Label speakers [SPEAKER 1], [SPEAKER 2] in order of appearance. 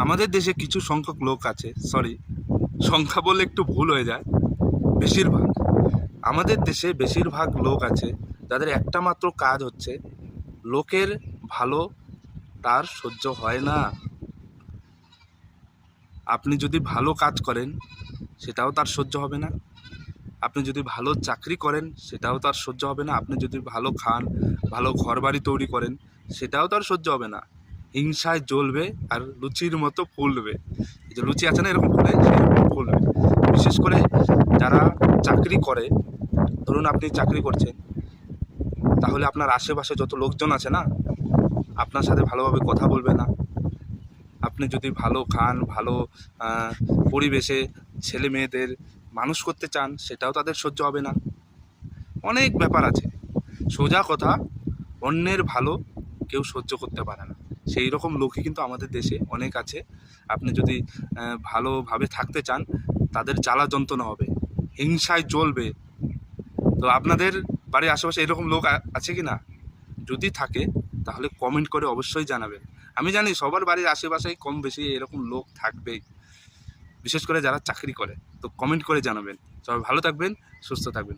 [SPEAKER 1] আমাদের দেশে কিছু সংখ্যক লোক আছে, সরি সংখ্যা বললে একটু ভুল হয়ে যায়, বেশিরভাগ আমাদের দেশে বেশিরভাগ লোক আছে যাদের একটা মাত্র কাজ হচ্ছে লোকের ভালো তার সহ্য হয় না। আপনি যদি ভালো কাজ করেন সেটাও তার সহ্য হবে না, আপনি যদি ভালো চাকরি করেন সেটাও তার সহ্য হবে না, আপনি যদি ভালো খান, ভালো ঘরবাড়ি তৈরি করেন সেটাও তার সহ্য হবে না। হিংসায় জ্বলবে আর লুচির মতো ফুলবে। এই যে লুচি আছে না এরকম ফুলে, সেরকম ফুলবে। বিশেষ করে যারা চাকরি করে, ধরুন আপনি চাকরি করছেন, তাহলে আপনার আশেপাশে যত লোকজন আছে না, আপনার সাথে ভালোভাবে কথা বলবে না। আপনি যদি ভালো খান, ভালো পরিবেশে ছেলে মেয়েদের মানুষ করতে চান সেটাও তাদের সহ্য হবে না। অনেক ব্যাপার আছে। সোজা কথা, অন্যের ভালো কেউ সহ্য করতে পারে না। সেই রকম লোকই কিন্তু আমাদের দেশে অনেক আছে। আপনি যদি ভালোভাবে থাকতে চান, তাদের জ্বালা যন্ত্রণা হবে, হিংসায় জ্বলবে। তো আপনাদের বাড়ির আশেপাশে এরকম লোক আছে কি না? যদি থাকে তাহলে কমেন্ট করে অবশ্যই জানাবেন। আমি জানি সবার বাড়ির আশেপাশেই কম বেশি এরকম লোক থাকবেই, বিশেষ করে যারা চাকরি করে। তো কমেন্ট করে জানাবেন। সবাই ভালো থাকবেন, সুস্থ থাকবেন।